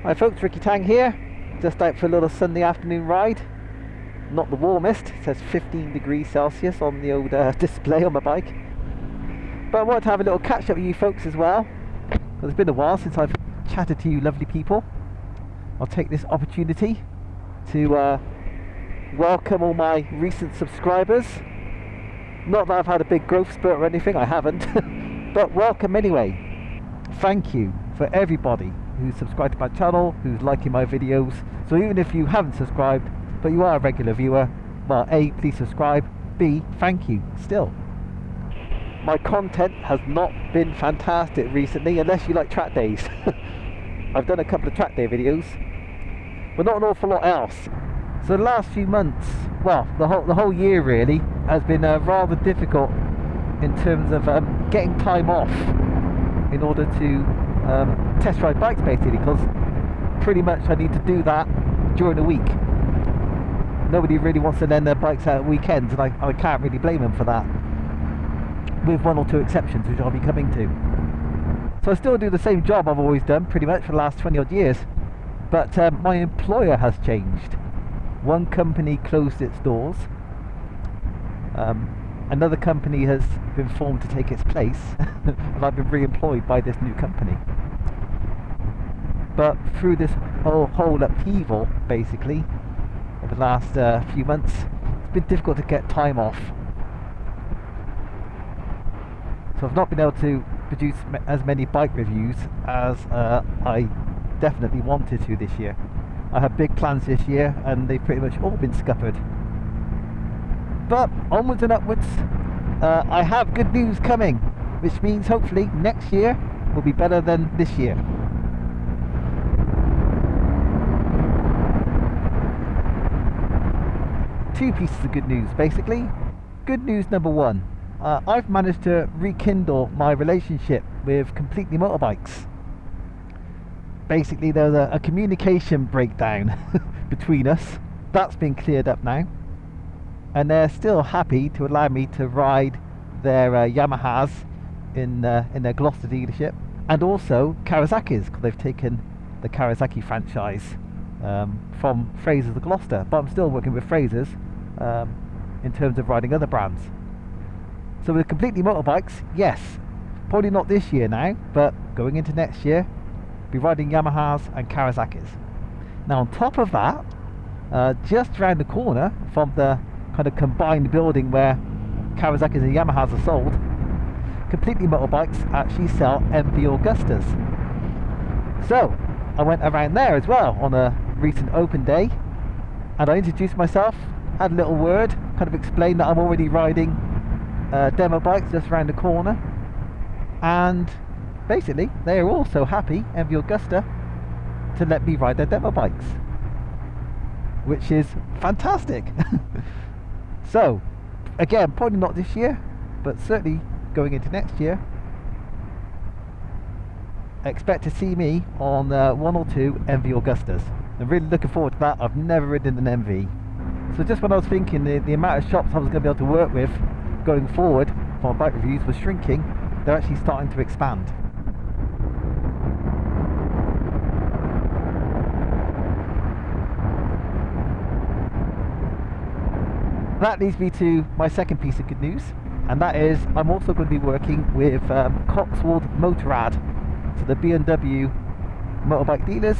Hi folks, Ricky Tang here, just out for a little Sunday afternoon ride. Not the warmest, it says 15 degrees Celsius on the old display on my bike. But I wanted to have a little catch up with you folks as well, because it's been a while since I've chatted to you lovely people. I'll take this opportunity to welcome all my recent subscribers. Not that I've had a big growth spurt or anything, I haven't, but welcome anyway. Thank you for everybody who's subscribed to my channel, who's liking my videos. So even if you haven't subscribed, but you are a regular viewer, well, A, please subscribe, B, thank you still. My content has not been fantastic recently, unless you like track days. I've done a couple of track day videos, but not an awful lot else. So the last few months, well, the whole year really, has been rather difficult in terms of getting time off in order to test ride bikes, basically, because pretty much I need to do that during the week. Nobody really wants to lend their bikes out at weekends, and I can't really blame them for that, with one or two exceptions which I'll be coming to. So I still do the same job I've always done pretty much for the last 20 odd years, but my employer has changed. One company closed its doors, another company has been formed to take its place, and I've been re-employed by this new company. But through this whole upheaval, basically, over the last few months, it's been difficult to get time off. So I've not been able to produce as many bike reviews as I definitely wanted to this year. I have big plans this year, and they've pretty much all been scuppered. But onwards and upwards, I have good news coming, which means hopefully next year will be better than this year. Two pieces of good news, basically. Good news number one, I've managed to rekindle my relationship with Completely Motorbikes. Basically, there was a communication breakdown between us. That's been cleared up now, and they're still happy to allow me to ride their Yamahas in their Gloucester dealership, and also Kawasaki's, because they've taken the Kawasaki franchise from Fraser's of Gloucester. But I'm still working with Fraser's in terms of riding other brands. So with Completely Motorbikes, yes, probably not this year now, but going into next year, be riding Yamahas and Kawasaki's. Now on top of that, just around the corner from the kind of combined building where Kawasaki's and Yamahas are sold, Completely Motorbikes actually sell MV Augustas. So I went around there as well on a recent open day, and I introduced myself, had a little word, kind of explained that I'm already riding demo bikes just around the corner, and basically they are also happy, MV Augusta, to let me ride their demo bikes, which is fantastic. So again, probably not this year, but certainly going into next year, expect to see me on one or two MV Augustas. I'm really looking forward to that. I've never ridden an MV. So just when I was thinking the amount of shops I was going to be able to work with going forward for my bike reviews was shrinking, they're actually starting to expand. That leads me to my second piece of good news, and that is I'm also going to be working with Cotswold Motorrad, so the BMW motorbike dealers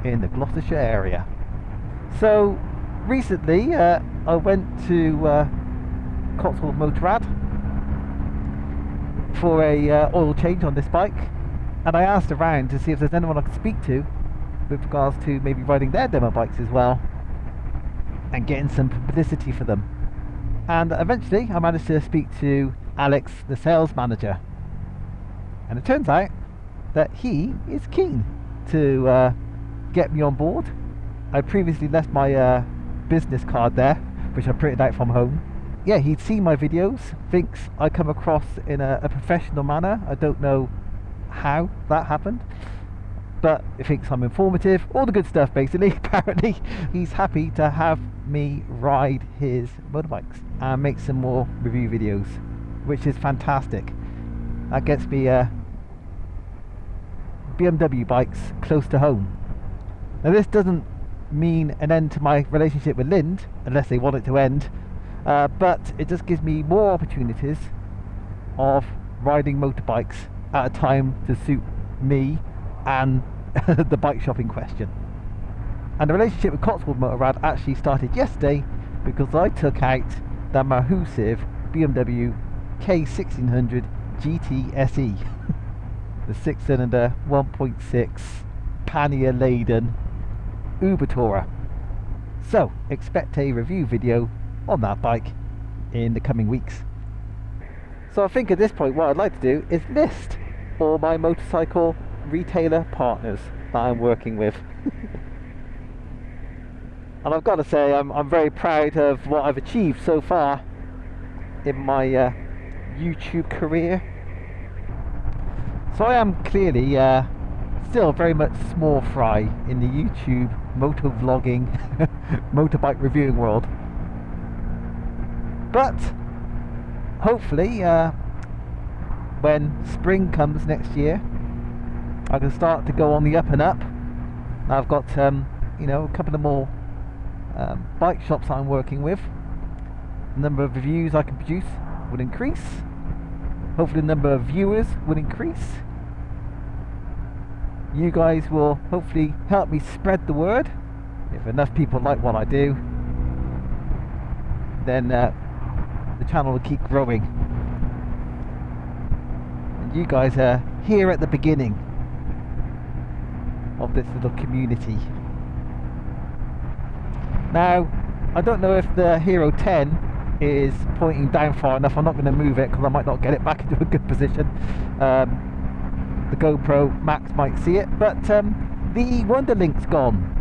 in the Gloucestershire area. So recently I went to Cotswold Motorrad for a oil change on this bike, and I asked around to see if there's anyone I could speak to with regards to maybe riding their demo bikes as well and getting some publicity for them. And eventually I managed to speak to Alex, the sales manager, and it turns out that he is keen to get me on board. I previously left my business card there, which I printed out from home. Yeah, he'd seen my videos, thinks I come across in a professional manner. I don't know how that happened, but he thinks I'm informative, all the good stuff basically. Apparently he's happy to have me ride his motorbikes and make some more review videos, which is fantastic. That gets me BMW bikes close to home, Now this doesn't mean an end to my relationship with Lind, unless they want it to end, but it just gives me more opportunities of riding motorbikes at a time to suit me and the bike shop in question. And the relationship with Cotswold Motorrad actually started yesterday because I took out the massive BMW K1600 GT SE, the 6-cylinder 1.6 pannier laden Uber Tourer. So expect a review video on that bike in the coming weeks. So I think at this point what I'd like to do is list all my motorcycle retailer partners that I'm working with. And I've got to say I'm very proud of what I've achieved so far in my YouTube career. So I am clearly still very much small fry in the YouTube moto vlogging motorbike reviewing world, but hopefully when spring comes next year I can start to go on the up and up. I've got you know, a couple of more bike shops that I'm working with. The number of reviews I can produce will increase. Hopefully the number of viewers will increase. You guys will hopefully help me spread the word. If enough people like what I do, then the channel will keep growing. And you guys are here at the beginning of this little community. Now, I don't know if the Hero 10 is pointing down far enough. I'm not going to move it because I might not get it back into a good position. The GoPro Max might see it, but the Wunderlinq's gone.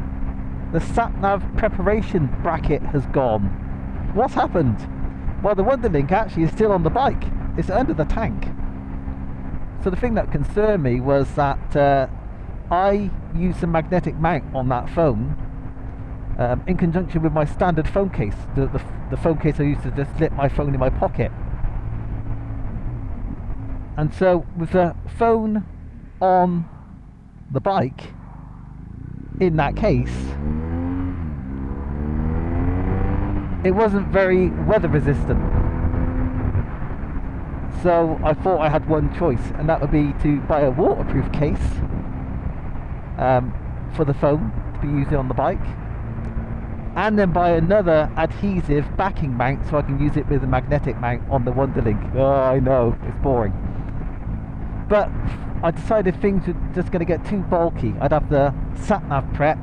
The sat-nav preparation bracket has gone. What's happened? Well, the Wunderlinq actually is still on the bike. It's under the tank. So the thing that concerned me was that I used a magnetic mount on that phone in conjunction with my standard phone case, the phone case I used to just slip my phone in my pocket. And so with the phone on the bike in that case, it wasn't very weather resistant. So I thought I had one choice, and that would be to buy a waterproof case for the phone to be used on the bike, and then buy another adhesive backing mount so I can use it with a magnetic mount on the Wunderlinq. Oh, I know, it's boring. But I decided things were just going to get too bulky. I'd have the sat-nav prep,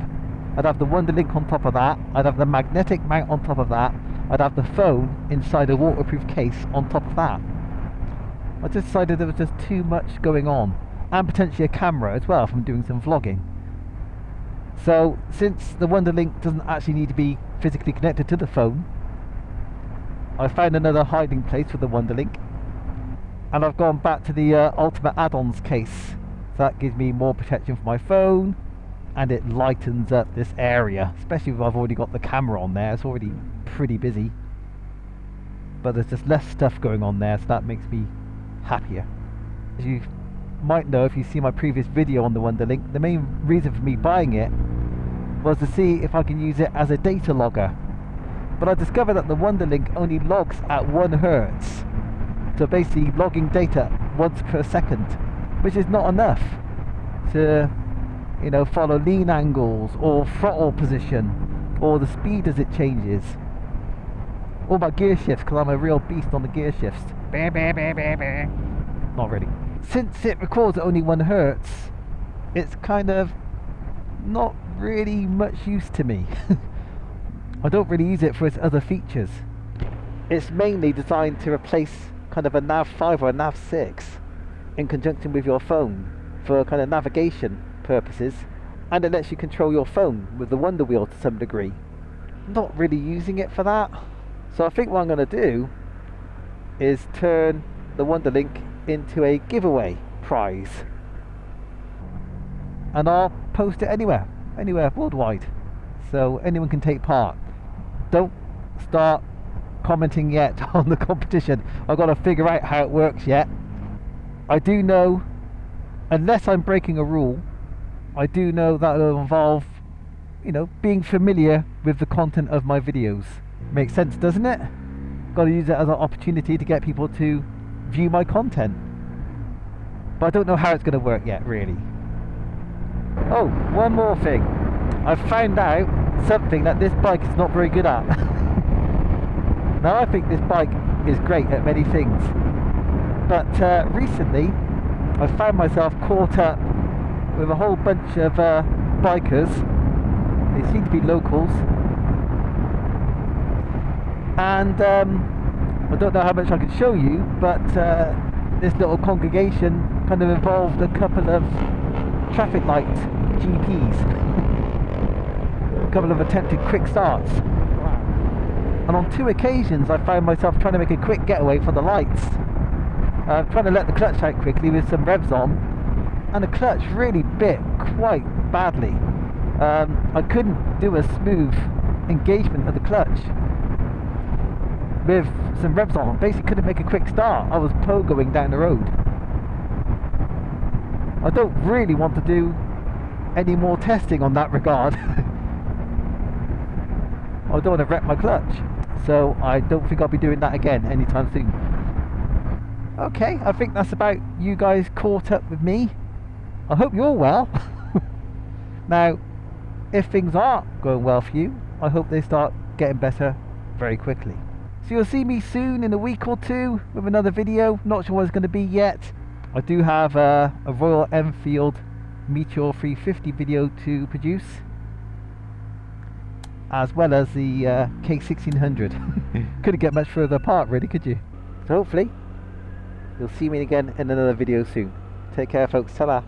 I'd have the Wunderlinq on top of that, I'd have the magnetic mount on top of that, I'd have the phone inside a waterproof case on top of that. I just decided there was just too much going on, and potentially a camera as well from doing some vlogging. So since the Wunderlinq doesn't actually need to be physically connected to the phone, I found another hiding place for the Wunderlinq, and I've gone back to the ultimate add-ons case. So that gives me more protection for my phone, and it lightens up this area, especially if I've already got the camera on there. It's already pretty busy, but there's just less stuff going on there, so that makes me happier. As you might know if you see my previous video on the Wunderlinq, the main reason for me buying it was to see if I can use it as a data logger. But I discovered that the Wunderlinq only logs at 1 Hertz, so basically logging data once per second, which is not enough to, you know, follow lean angles or throttle position or the speed as it changes, or my gear shifts, because I'm a real beast on the gear shifts. Not really. Since it records at only 1 Hertz, it's kind of not really much use to me. I don't really use it for its other features. It's mainly designed to replace kind of a nav5 or a nav6 in conjunction with your phone for kind of navigation purposes, and it lets you control your phone with the Wonder Wheel to some degree. Not really using it for that. So I think what I'm going to do is turn the Wunderlinq into a giveaway prize, and I'll post it anywhere worldwide, so anyone can take part. Don't start commenting yet on the competition. I've got to figure out how it works yet. I do know, unless I'm breaking a rule, I do know that it'll involve you know, being familiar with the content of my videos. Makes sense, doesn't it? Got to use it as an opportunity to get people to view my content. But I don't know how it's going to work yet, really. Oh, one more thing. I've found out something that this bike is not very good at. Now, I think this bike is great at many things. But recently, I found myself caught up with a whole bunch of bikers. They seem to be locals. And I don't know how much I can show you, but this little congregation kind of involved a couple of traffic light GPs. A couple of attempted quick starts. And on 2 occasions I found myself trying to make a quick getaway for the lights. Trying to let the clutch out quickly with some revs on, and the clutch really bit quite badly. I couldn't do a smooth engagement of the clutch with some revs on. Basically couldn't make a quick start. I was pogoing down the road. I don't really want to do any more testing on that regard. I don't want to wreck my clutch, so I don't think I'll be doing that again anytime soon. Okay, I think that's about you guys caught up with me. I hope you're well. Now, if things aren't going well for you, I hope they start getting better very quickly. So you'll see me soon in a week or two with another video. Not sure what it's going to be yet. I do have a Royal Enfield Meteor 350 video to produce, as well as the K1600. Couldn't get much further apart really, could you? So hopefully you'll see me again in another video soon. Take care folks, ta-ra.